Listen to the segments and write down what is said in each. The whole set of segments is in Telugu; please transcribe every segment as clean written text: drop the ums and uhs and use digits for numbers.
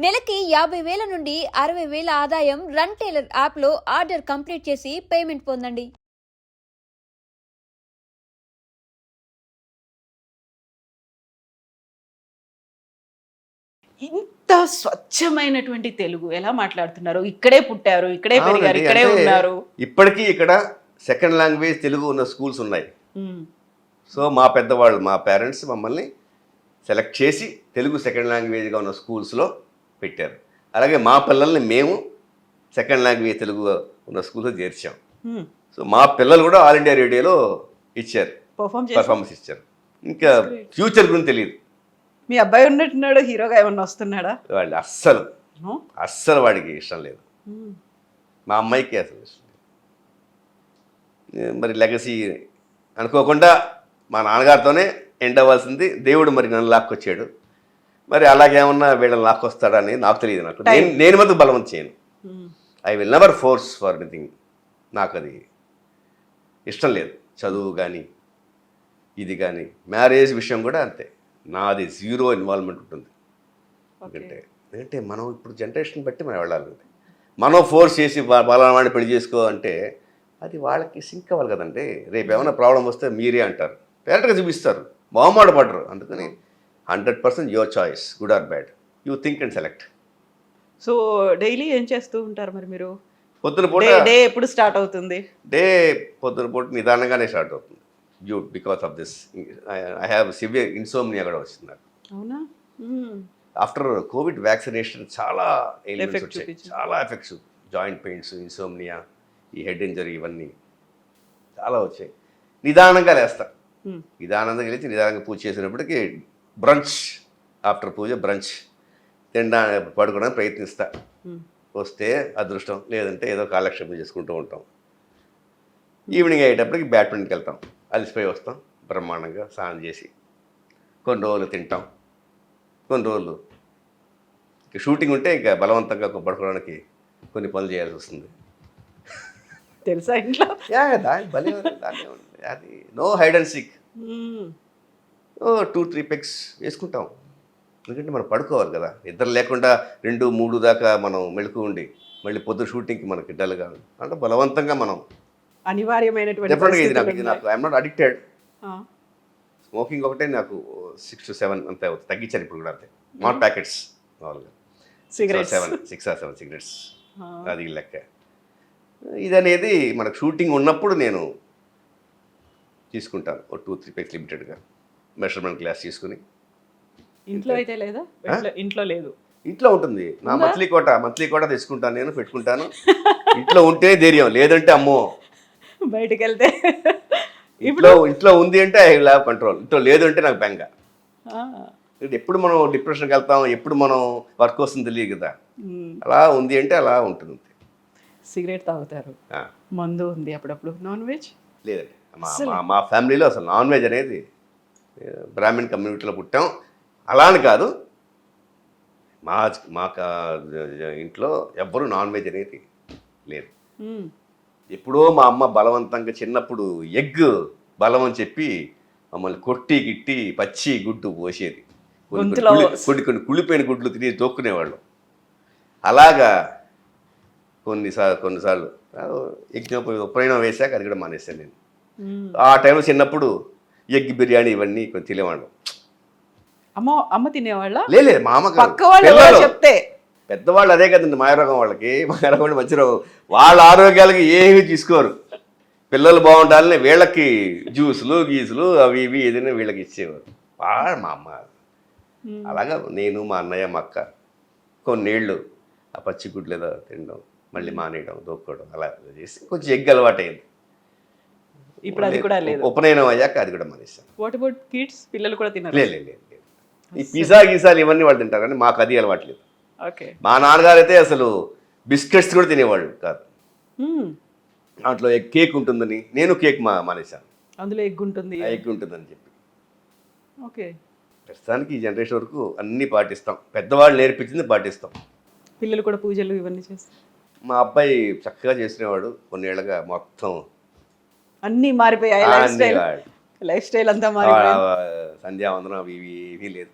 నెలకి 50,000 నుండి 60,000 ఆదాయం రన్ టైలర్ యాప్లో ఆర్డర్ కంప్లీట్ చేసి పేమెంట్ పొందండి. ఇంత స్వచ్ఛమైనటువంటి తెలుగు ఎలా మాట్లాడుతున్నారు? ఇక్కడే పుట్టారు, ఇక్కడే పెరిగారు, అవునండి. ఇక్కడే అంటే ఉన్నారు. ఇప్పటికీ ఇక్కడ సెకండ్ లాంగ్వేజ్ తెలుగు ఉన్న స్కూల్స్ ఉన్నాయి. హ్మ్. సో మా పెద్దవాళ్ళు, మా పేరెంట్స్ మమ్మల్ని సెలెక్ట్ చేసి తెలుగు సెకండ్ లాంగ్వేజ్గా ఉన్న స్కూల్స్లో పెట్టారు. అలాగే మా పిల్లల్ని మేము సెకండ్ లాంగ్వేజ్ తెలుగు ఉన్న స్కూల్లో చేర్చాం. హ్మ్. సో మా పిల్లలు కూడా ఆల్ ఇండియా రేడియోలో ఇచ్చారు, పర్ఫామ్ పర్ఫార్మెన్స్ ఇచ్చారు. ఇంకా ఫ్యూచర్ గురించి తెలియదు. మీ అబ్బాయి ఉన్నట్టున్నాడు, హీరోగా ఏమన్నా వస్తున్నాడా? వాళ్ళు అస్సలు వాడికి ఇష్టం లేదు. మా అమ్మాయికి అసలు ఇష్టం లేదు. మరి లెగసీ అనుకోకుండా మా నాన్నగారితోనే ఎండ్ అవ్వాల్సింది. దేవుడు మరి నన్ను లాక్కొచ్చాడు. మరి అలాగేమన్నా వీళ్ళని లాక్కొస్తాడని నాకు తెలియదు. నేను మాత్రం బలవంతం చేయను. I will never force for anything. నాకు అది ఇష్టం లేదు. చదువు కానీ ఇది కానీ, మ్యారేజ్ విషయం కూడా అంతే. నాది జీరో ఇన్వాల్వ్మెంట్ ఉంటుంది. ఎందుకంటే మనం ఇప్పుడు జనరేషన్ బట్టి మనం వెళ్ళాలి. మనం ఫోర్స్ చేసి బలవాడిని పెళ్లి చేసుకో అంటే అది వాళ్ళకి సింక్ అవ్వాలి కదండి. రేపు ఏమైనా ప్రాబ్లం వస్తే మీరే అంటారు, డైరెక్ట్గా చూపిస్తారు, మొహమాట పడరు. అందుకని 100% your choice, good or bad, you think and select. So daily ఏం చేస్తూ ఉంటారు మరి మీరు? పొద్దున పూట డే ఎప్పుడు స్టార్ట్ అవుతుంది? పొద్దున పూట నిదానంగానే స్టార్ట్ అవుతుంది. Because of this I have severe insomnia కూడా వచ్చింది నాకు. అవునా? ఆఫ్టర్ కోవిడ్ వ్యాక్సినేషన్ చాలా ఎలిమెంట్స్ Effect వచ్చాయి, చూపించింది. చాలా ఎఫెక్ట్స్, జాయింట్ పెయిన్స్, ఇన్సోమ్నియా, ఈ హెడ్ ఇంజరీ, ఇవన్నీ చాలా వచ్చాయి. నిదానంగా లేస్తా. నిదానంగా లేచి నిదానంగా పూజ చేసినప్పటికీ బ్రంచ్, ఆఫ్టర్ పూజ బ్రంచ్ తిండా పడుకోవడానికి ప్రయత్నిస్తా. వస్తే అదృష్టం, లేదంటే ఏదో కాలక్షేపం చేసుకుంటూ ఉంటాం. ఈవినింగ్ అయ్యేటప్పటికి బ్యాడ్మింటన్కి వెళ్తాం. అలసిపోయి వస్తాం, బ్రహ్మాండంగా స్నానం చేసి కొన్ని రోజులు తింటాం. కొన్ని రోజులు ఇక షూటింగ్ ఉంటే ఇంకా బలవంతంగా పడుకోవడానికి కొన్ని పనులు చేయాల్సి వస్తుంది. తెలుసా ఇంట్లో? అది no hide and seek. 2-3 pegs వేసుకుంటాం. ఎందుకంటే మనం పడుకోవాలి కదా. ఇద్దరు లేకుండా 2-3 దాకా మనం మెళుకు ఉండి మళ్ళీ పొద్దు షూటింగ్కి మనకి డల్గా అంటే బలవంతంగా మనం అనివార్యమైనటువంటి డెఫినెట్గా ఇది పరిస్థితులు నాకు ఐఎమ్ నాట్ అడిక్టెడ్. ఉన్నాయి. స్మోకింగ్ ఒకటే నాకు 6-7 అంతే అవుతుంది. తగ్గించాను ఇప్పుడు కూడా అంతే. నాట్ ప్యాకెట్స్, మామూలుగా సిగరెట్స్. 6 or 7 సిగరెట్స్, అది లెక్క. ఇది అనేది మనకు షూటింగ్ ఉన్నప్పుడు నేను తీసుకుంటాను. 2-3 పెగ్స్ లిమిటెడ్గా మెషర్మెంట్ గ్లాస్ తీసుకుని. ఇంట్లో అయితే లేదా? ఇంట్లో లేదు. ఇంట్లో ఉంటుంది. నా మంత్లీ కోట తెచ్చుకుంటాను, నేను పెట్టుకుంటాను. ఇంట్లో ఉంటే ధైర్యం, లేదంటే అమ్మో. బయటికి వెళ్తే ఇంట్లో ఉంది అంటే ఐ విల్ హ్యావ్ కంట్రోల్. ఇంట్లో లేదు అంటే నాకు బెంగ. ఎప్పుడు మనం డిప్రెషన్కి వెళ్తాం, ఎప్పుడు మనం వర్క్ వస్తుంది తెలియదు కదా. అలా ఉంది అంటే అలా ఉంటుంది. సిగరెట్ తాగుతారు, మందు ఉంది, అప్పుడప్పుడు నాన్ వెజ్ లేదండి. మా ఫ్యామిలీలో అసలు నాన్ వెజ్ అనేది, బ్రాహ్మణ్ కమ్యూనిటీలో పుట్టాం అలా అని కాదు. మా ఇంట్లో ఎవ్వరూ నాన్ వెజ్ అనేది లేదు. ఎప్పుడో మా అమ్మ బలవంతంగా చిన్నప్పుడు ఎగ్ బలం అని చెప్పి మమ్మల్ని కొట్టి గిట్టి పచ్చి గుడ్డు పోసేది. కొన్ని కుళ్ళిపోయిన గుడ్లు తిని తోక్కునేవాళ్ళు. అలాగా కొన్నిసార్లు ఉపయోగం వేశాక అది కూడా మానేశాను నేను. ఆ టైంలో చిన్నప్పుడు ఎగ్ బిర్యానీ ఇవన్నీ కొంచెం తినేవాళ్ళం. అమ్మ తినేవాళ్ళ? లేదు, మా అమ్మ చెప్తే పెద్దవాళ్ళు అదే కదండి. మాయరోగం వాళ్ళకి, మాయరోగం మంచి రోగం. వాళ్ళ ఆరోగ్యాలకి ఏమీ తీసుకోరు. పిల్లలు బాగుండాలని వీళ్ళకి జ్యూసులు గీసులు అవి ఇవి ఏదైనా వీళ్ళకి ఇచ్చేవారు. మా అమ్మ అలాగా. నేను, మా అన్నయ్య, మా అక్క కొన్నేళ్ళు ఆ పచ్చి గుడ్లు ఏదో తినడం, మళ్ళీ మానేయడం, దొక్కోవడం అలా చేసి కొంచెం ఎగ్ అలవాటు అయింది. ఇప్పుడు అది కూడా లేదు. ఉపనయనం అయ్యాక అది కూడా మానేశాను. What about kids? పిల్లలు కూడా తినరు? లేదు. ఈ పిజ్జా గీసాలు ఇవన్నీ వాళ్ళు తింటారు కానీ మాకు అది అలవాట్లేదు. ఓకే. మా నాన్నగారు అయితే అసలు బిస్కెట్స్ కూడా తినేవాళ్ళు కాదు. దాంట్లో కేక్ ఉంటుందని నేను కేక్ మానేశాను. అందులో ఎగ్ ఉంటుందని చెప్పి. ఓకే. ప్రస్తుతానికి ఈ జనరేషన్ వరకు అన్నీ పాటిస్తాం. పెద్దవాళ్ళు నేర్పించింది పాటిస్తాం. పిల్లలు కూడా పూజలు ఇవన్నీ చేస్తారు. మా అబ్బాయి చక్కగా చేసినవాడు. కొన్నేళ్ళగా మొత్తం అన్నీ మారిపోయాయి. లైఫ్ స్టైల్ అంతా మారిపోయింది. సంధ్యావందనం అవి ఇవి లేదు.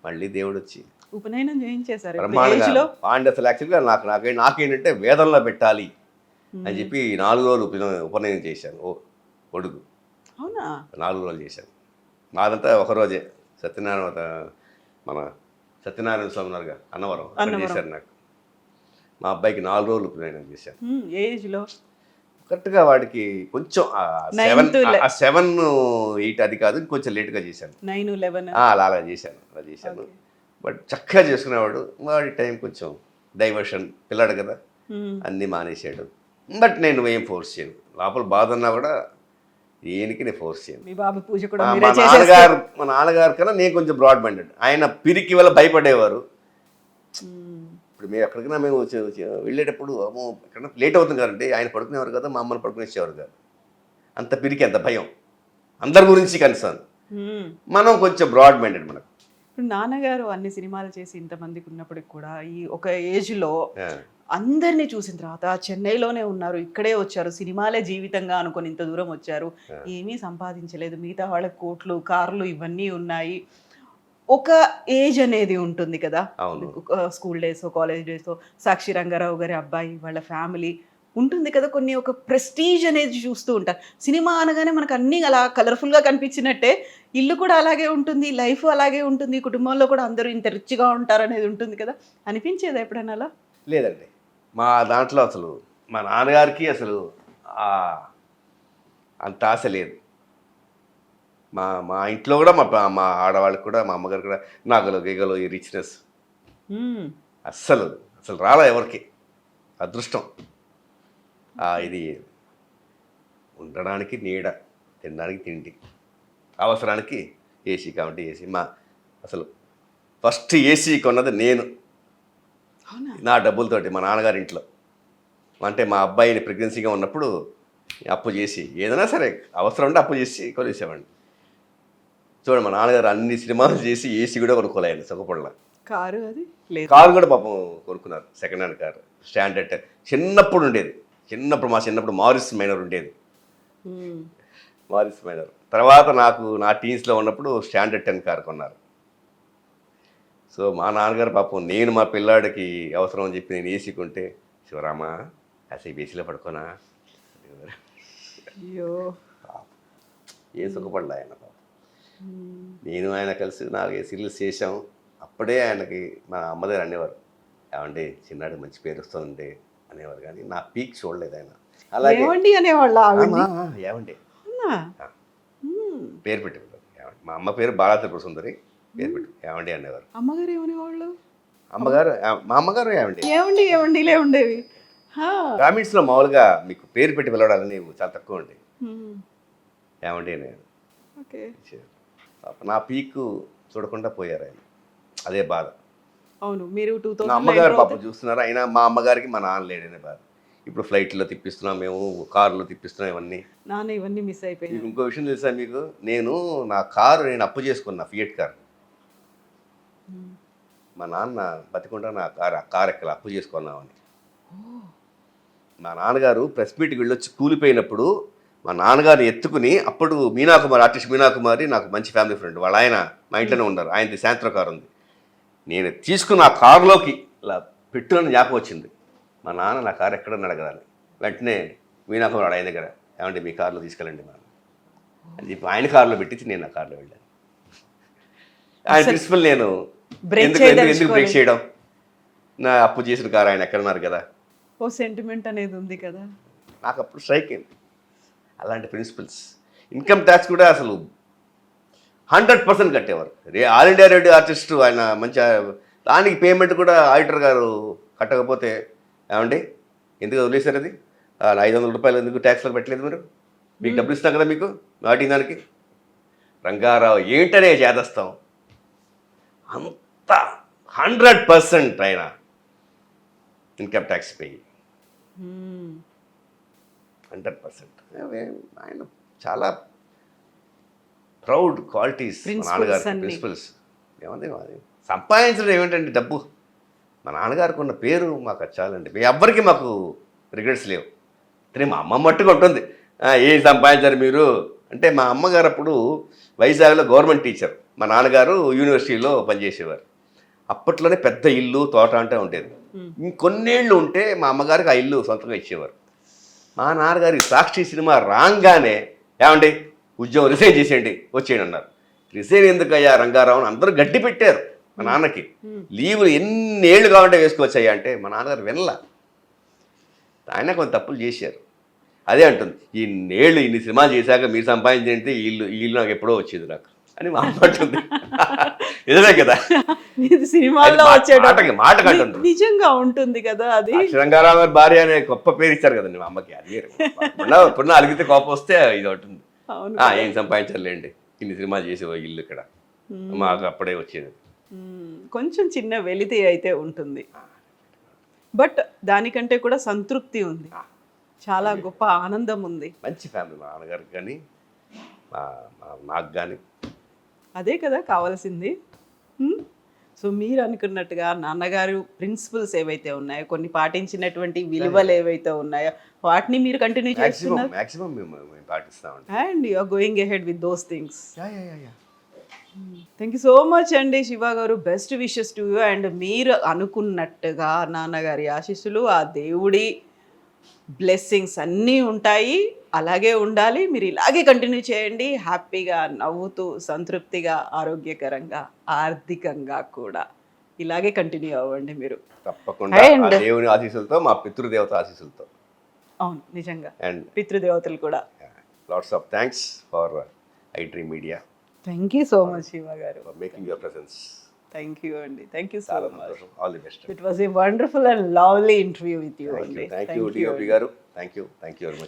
మళ్ళీ దేవుడు వచ్చి ఉపనయనం చేయించేశారు ఇప్పుడు బ్రహ్మాండంగా ఏజ్లో. పాండి అసలు యాక్చువల్గా నాకేంటంటే వేదంలో పెట్టాలి అని చెప్పి 4 రోజులు ఉపనయనం చేశాను. ఒడుగు అవునా? 4 రోజులు చేశాను. నాదంతా ఒకరోజే మన సత్యనారాయణ స్వామి ఉన్నారుగా అన్నవరం అక్కడ చేశారు నాకు. మా అబ్బాయికి 4 రోజులు ఉపనయనం చేశాను. ఏజ్లో కరెక్ట్గా వాడికి కొంచెం 7-8 అది కాదు, కొంచెం లేట్గా చేశాను. 9-11. అలా చేశాను. బట్ చక్కగా చేసుకునేవాడు. వాడి టైం కొంచెం డైవర్షన్, పిల్లాడు కదా, అన్నీ మానేశాడు. బట్ నేను ఏం ఫోర్స్ చేయను. లోపల బాధ ఉన్నా కూడా దేనికి నేను ఫోర్స్ చేయను. మీ బాబు పూజ కూడా మా నాన్నగారు కన్నా నేను కొంచెం బ్రాడ్ మైండెడ్. ఆయన పిరికి వల్ల భయపడేవారు. ఇప్పుడు మేము ఎక్కడికైనా మేము వెళ్ళేటప్పుడు అమ్మో ఎక్కడైనా లేట్ అవుతుంది కదండి, ఆయన పడుకునేవారు కదా, మా అమ్మని పడుకునేసేవారు కాదు. అంత పిరికి, అంత భయం, అందరి గురించి కన్సర్న్. మనం కొంచెం బ్రాడ్ మైండెడ్. మనకు ఇప్పుడు నాన్నగారు అన్ని సినిమాలు చేసి ఇంతమందికి ఉన్నప్పటికి కూడా ఈ ఒక ఏజ్లో అందరినీ చూసిన తర్వాత చెన్నైలోనే ఉన్నారు, ఇక్కడే వచ్చారు, సినిమాలే జీవితంగా అనుకొని ఇంత దూరం వచ్చారు, ఏమీ సంపాదించలేదు, మిగతా వాళ్ళకి కోట్లు, కార్లు ఇవన్నీ ఉన్నాయి. ఒక ఏజ్ అనేది ఉంటుంది కదా, స్కూల్ డేస్, కాలేజ్ డేస్, సాక్షి రంగారావు గారి అబ్బాయి, వాళ్ళ ఫ్యామిలీ ఉంటుంది కదా, కొన్ని ఒక ప్రెస్టీజ్ అనేది చూస్తూ ఉంటారు. సినిమా అనగానే మనకు అన్నీ అలా కలర్ఫుల్గా కనిపించినట్టే ఇల్లు కూడా అలాగే ఉంటుంది, లైఫ్ అలాగే ఉంటుంది, కుటుంబంలో కూడా అందరూ ఇంత రిచ్గా ఉంటారు అనేది ఉంటుంది కదా, అనిపించేది ఎప్పుడైనా అలా? లేదండి, మా దాంట్లో అసలు మా నాన్నగారికి అసలు అంత ఆశ లేదు. మా ఇంట్లో కూడా మా ఆడవాళ్ళకి కూడా, మా అమ్మగారు కూడా నగలు గిగలు ఈ రిచ్నెస్ అస్సలు రాలే ఎవరికి. అదృష్టం ఇది ఉండడానికి నీడ, తినడానికి తిండి, అవసరానికి ఏసీ కాబట్టి ఏసీ. అసలు ఫస్ట్ ఏసీ కొన్నది నేను, నా డబ్బులతోటి, మా నాన్నగారి ఇంట్లో. అంటే మా అబ్బాయిని ప్రెగ్నెన్సీగా ఉన్నప్పుడు అప్పు చేసి, ఏదైనా సరే అవసరం ఉంటే అప్పు చేసి కొనేసేవాడిని. చూడండి, మా నాన్నగారు అన్ని సినిమాలు చేసి ఏసీ కూడా కొనుక్కోలేండి సుఖపడలా. కారు కూడా పాపం కొనుక్కున్నారు, సెకండ్ హ్యాండ్ కారు, స్టాండర్డ్. చిన్నప్పుడు మా చిన్నప్పుడు మారిస్ మైనర్ ఉండేది. మారిస్ మైనర్ తర్వాత నా టీన్స్లో ఉన్నప్పుడు స్టాండర్డ్ 10 కారు కొన్నారు. సో మా నాన్నగారు పాపం నేను మా పిల్లాడికి అవసరం అని చెప్పి నేను ఏసీ కొంటే, శివరామా అసలు ఏసీలో పడుకోనా, ఏ సుఖపడలే ఆయన పాపం. నేను ఆయన కలిసి 4 సీరియల్స్ చేసాం. అప్పుడే ఆయనకి మా అమ్మ దగ్గర అనేవారు, ఏమండి చిన్నాడు మంచి పేరు వస్తుంది అనేవారు, కానీ నా పీక్ చూడలేదు ఆయన. అలాగే ఏమండి పేరు పెట్టేవారు. మా అమ్మ పేరు బాలా త్రిపుర సుందరి, పేరు పెట్టి ఏమండి అనేవారు. అమ్మగారు ఏమనేవాళ్ళు? మా అమ్మగారు ఏమండి ఉండేవి. గ్రామీణ్స్లో మామూలుగా మీకు పేరు పెట్టి పిలవడాలని చాలా తక్కువ అండి. ఏమండి అనేవారు. నా పీక్ చూడకుండా పోయారు ఆయన, అదే బాధ. అవును, మీరు నా అమ్మగారు పాపం చూస్తున్నారు, అయినా మా అమ్మగారికి మా నాన్న లేడనే బాధ. ఇప్పుడు ఫ్లైట్లో తిప్పిస్తున్నాం, మేము కారులో తిప్పిస్తున్నాం, ఇవన్నీ మిస్ అయిపోయింది. ఇంకో విషయం తెలుసా మీకు, నా కారు నేను అప్పు చేసుకున్నా, ఫియట్ కారు. మా నాన్న బతికుండా నా కారు ఎక్కల అప్పు చేసుకున్నామని. మా నాన్నగారు ప్రెస్ మీట్కి వెళ్ళొచ్చి కూలిపోయినప్పుడు మా నాన్నగారిని ఎత్తుకుని, అప్పుడు ఆర్టిస్ట్ మీనాకుమారి నాకు మంచి ఫ్యామిలీ ఫ్రెండ్, వాళ్ళ ఆయన మా ఇంట్లోనే ఉన్నారు, ఆయనది శాంత్ర కారు ఉంది. నేను తీసుకున్న ఆ కారులోకి ఇలా పెట్టుకుని జ్ఞాపకం వచ్చింది, మా నాన్న నా కారు ఎక్కడన్నా అడగదాన్ని. వెంటనే మీనాకుమారి ఆయన దగ్గర, ఏమంటే మీ కారులో తీసుకెళ్ళండి మా అని చెప్పి ఆయన కారులో పెట్టించి నేను నా కారులో వెళ్ళాను. ఆయన ప్రిన్సిపల్ నేను ఎందుకు బ్రేక్ చేయడం, నా అప్పు చేసిన కారు ఆయన ఎక్కడున్నారు కదా, ఓ సెంటిమెంట్ అనేది ఉంది కదా. నాకు అప్పుడు స్ట్రైక్ అయింది అలాంటి ప్రిన్సిపల్స్. ఇన్కమ్ ట్యాక్స్ కూడా అసలు 100% కట్టేవారు. ఆల్ ఇండియా రేడియో ఆర్టిస్ట్ ఆయన మంచి, దానికి పేమెంట్ కూడా ఆడిటర్ గారు కట్టకపోతే, ఏమండి ఎందుకు వదిలేశారు అది, 500 రూపాయలు ఎందుకు ట్యాక్స్లో పెట్టలేదు, మీకు డబ్బులు ఇస్తాం కదా మీకు వాటి దానికి. రంగారావు ఏంటనే చేదస్తాం, అంత 100% ఆయన ఇన్కమ్ ట్యాక్స్ పే 100%. ఆయన చాలా ప్రౌడ్ క్వాలిటీస్ మా నాన్నగారు, ప్రిన్సిపల్స్. ఏమంది సంపాదించడం ఏమిటండి డబ్బు, మా నాన్నగారికి ఉన్న పేరు మాకు చాలండి. ఎవ్వరికి మాకు రిగ్రెట్స్ లేవు. అంటే మా అమ్మ మట్టుగా ఉంటుంది, ఏం సంపాదించారు మీరు అంటే. మా అమ్మగారు అప్పుడు వైజాగ్లో గవర్నమెంట్ టీచర్, మా నాన్నగారు యూనివర్సిటీలో పనిచేసేవారు. అప్పట్లోనే పెద్ద ఇల్లు తోట అంటే ఉండేది. ఇంకొన్నేళ్ళు ఉంటే మా అమ్మగారికి ఆ ఇల్లు సొంతంగా ఇచ్చేవారు. మా నాన్నగారి సాక్షి సినిమా రాగానే ఏమండి ఉద్యోగం రిజైన్ చేసేయండి వచ్చేయండి అన్నారు. రిజైన్ ఎందుకయ్యా రంగారావు అని అందరూ గడ్డి పెట్టారు మా నాన్నకి. లీవులు ఎన్ని ఏళ్ళు కావాలంటే వేసుకోవచ్చయ్యా అంటే మా నాన్నగారు వినలా. ఆయన కొంత తప్పులు చేశారు. అదే అంటుంది, ఇన్ని సినిమాలు చేశాక మీరు సంపాదించేంటే ఈ ఇల్లు నాకు ఎప్పుడో వచ్చేది నాకు అని మా అమ్మ అంటుంది. నిజమే కదా, ఇది సినిమాల్లో మాటకి అంటుంది. నిజంగా ఉంటుంది కదా అది. రంగారావు గారి భార్య అనే గొప్ప పేరు ఇచ్చారు కదండి మా అమ్మకి. అది పున్న అలిగితే కోపం వస్తే ఇది ఉంటుంది. ఏం సంపాదించాలండి, ఇన్ని సినిమాలు చేసే ఇల్లు ఇక్కడ మాకు అప్పుడే వచ్చేది. కొంచెం చిన్న వెలితి అయితే ఉంటుంది, బట్ దానికంటే కూడా సంతృప్తి ఉంది, చాలా గొప్ప ఆనందం ఉంది. మంచి ఫ్యామిలీ మా నాన్నగారికి కానీ నాకు కానీ. అదే కదా కావాల్సింది. సో మీరు అనుకున్నట్టుగా నాన్నగారు ప్రిన్సిపల్స్ ఏవైతే ఉన్నాయో, కొన్ని పాటించినటువంటి విలువలు ఏవైతే ఉన్నాయో వాటిని మీరు కంటిన్యూ చేస్తున్నారు. మాక్సిమం మేము పాటిస్తామండి. And you are going ahead with those things. Thank you so much అండి శివ గారు. Best wishes to you. And మీరు అనుకున్నట్టుగా నాన్నగారి ఆశీస్సులు, ఆ దేవుడి బ్లెస్సింగ్స్ అన్నీ ఉంటాయి, అలాగే ఉండాలి. మీరు ఇలాగే కంటిన్యూ చేయండి, హ్యాపీగా నవ్వుతూ సంతృప్తిగా ఆరోగ్యకరంగా ఆర్థికంగా కూడా ఇలాగే కంటిన్యూ అవ్వండి మీరు. తప్పకుండా ఆ దేవుని ఆశీస్సులతో, మా పితృదేవత ఆశీస్సులతో. అవును నిజంగా, అండ్ పితృదేవతలు కూడా. Lots of thanks for iDream media. Thank you so much Siva గారు for making your presence. Thank you అండి. Thank you so much. All the best. It was a wonderful and lovely interview with you అండి. థ్యాంక్ యూ డిఓపి గారు. Thank you very much.